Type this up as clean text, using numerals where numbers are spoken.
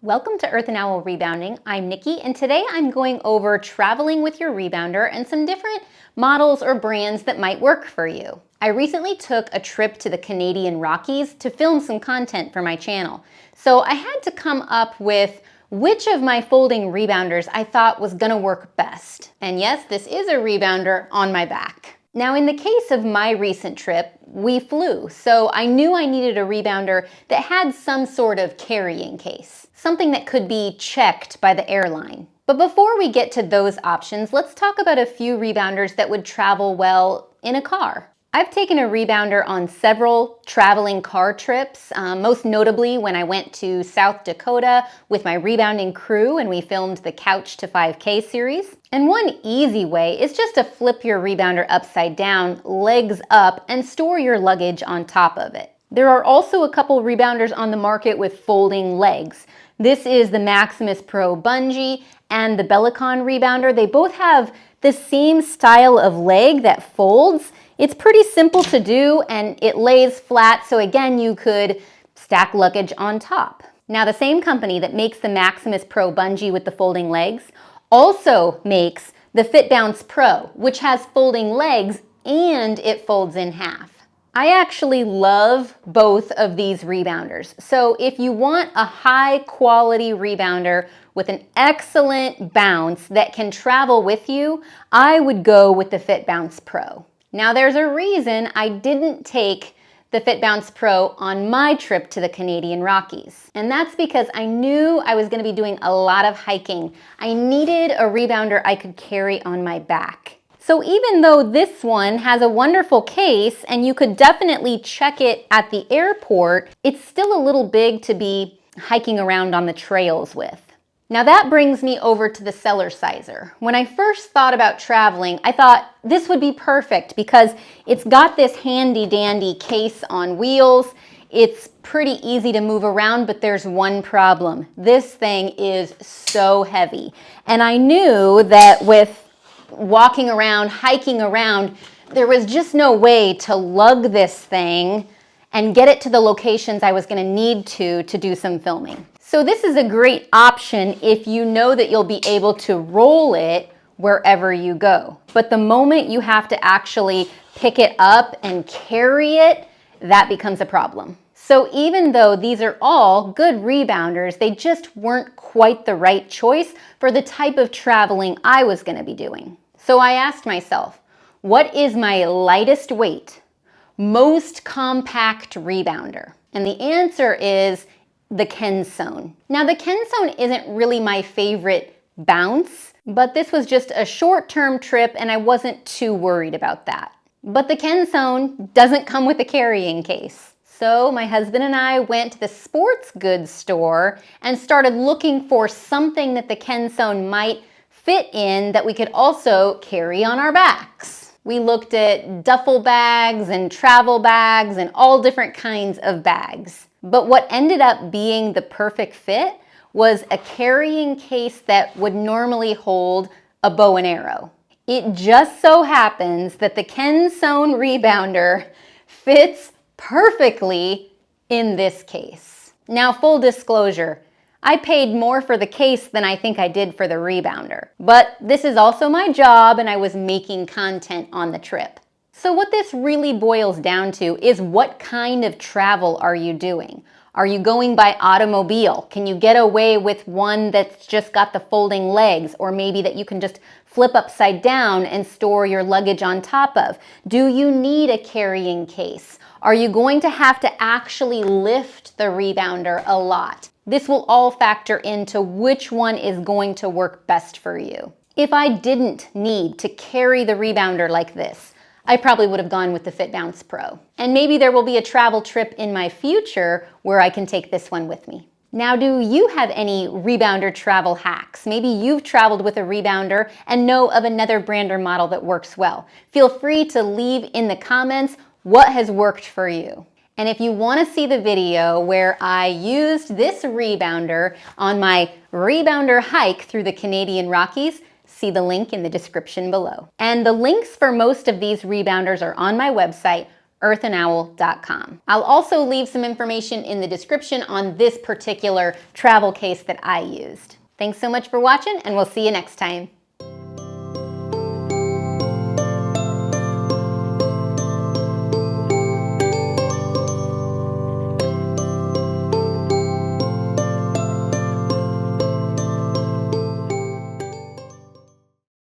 Welcome to Earth and Owl Rebounding. I'm Nikki, and today I'm going over traveling with your rebounder and some different models or brands that might work for you. I recently took a trip to the Canadian Rockies to film some content for my channel. So I had to come up with which of my folding rebounders I thought was gonna work best. And yes, this is a rebounder on my back. Now, in the case of my recent trip, we flew, so I knew I needed a rebounder that had some sort of carrying case, something that could be checked by the airline. But before we get to those options, let's talk about a few rebounders that would travel well in a car. I've taken a rebounder on several traveling car trips, most notably when I went to South Dakota with my rebounding crew and we filmed the Couch to 5K series. And one easy way is just to flip your rebounder upside down, legs up, and store your luggage on top of it. There are also a couple rebounders on the market with folding legs. This is the Maximus Pro Bungee and the 𝐒𝐙𝐽𝐻 rebounder. They both have the same style of leg that folds. It's pretty simple to do and it lays flat, so again, you could stack luggage on top. Now, the same company that makes the Maximus Pro Bungee with the folding legs also makes the FitBounce Pro, which has folding legs and it folds in half. I actually love both of these rebounders. So if you want a high quality rebounder with an excellent bounce that can travel with you, I would go with the FitBounce Pro. Now, there's a reason I didn't take the FitBounce Pro on my trip to the Canadian Rockies. And that's because I knew I was gonna be doing a lot of hiking. I needed a rebounder I could carry on my back. So even though this one has a wonderful case and you could definitely check it at the airport, it's still a little big to be hiking around on the trails with. Now that brings me over to the 𝐿𝐴𝐴𝐿. When I first thought about traveling, I thought this would be perfect because it's got this handy dandy case on wheels. It's pretty easy to move around, but there's one problem. This thing is so heavy. And I knew that with walking around, hiking around, there was just no way to lug this thing and get it to the locations I was gonna need to do some filming. So this is a great option if you know that you'll be able to roll it wherever you go. But the moment you have to actually pick it up and carry it, that becomes a problem. So even though these are all good rebounders, they just weren't quite the right choice for the type of traveling I was gonna be doing. So I asked myself, what is my lightest weight, most compact rebounder? And the answer is the 𝐾𝐻𝐿𝐴𝐿. Now, the 𝐾𝐻𝐿𝐴𝐿 isn't really my favorite bounce, but this was just a short-term trip and I wasn't too worried about that. But the 𝐾𝐻𝐿𝐴𝐿 doesn't come with a carrying case. So my husband and I went to the sports goods store and started looking for something that the 𝐾𝐻𝐿𝐴𝐿 might fit in that we could also carry on our backs. We looked at duffel bags and travel bags and all different kinds of bags. But what ended up being the perfect fit was a carrying case that would normally hold a bow and arrow. It just so happens that the 𝐾𝐻𝐿𝐴𝐿 rebounder fits perfectly in this case. Now, full disclosure, I paid more for the case than I think I did for the rebounder. But this is also my job and I was making content on the trip. So what this really boils down to is what kind of travel are you doing? Are you going by automobile? Can you get away with one that's just got the folding legs, or maybe that you can just flip upside down and store your luggage on top of? Do you need a carrying case? Are you going to have to actually lift the rebounder a lot? This will all factor into which one is going to work best for you. If I didn't need to carry the rebounder like this, I probably would have gone with the FitBounce Pro. And maybe there will be a travel trip in my future where I can take this one with me. Now, do you have any rebounder travel hacks? Maybe you've traveled with a rebounder and know of another brand or model that works well. Feel free to leave in the comments what has worked for you. And if you want to see the video where I used this rebounder on my rebounder hike through the Canadian Rockies, see the link in the description below. And the links for most of these rebounders are on my website, earthandowl.com. I'll also leave some information in the description on this particular travel case that I used. Thanks so much for watching, and we'll see you next time.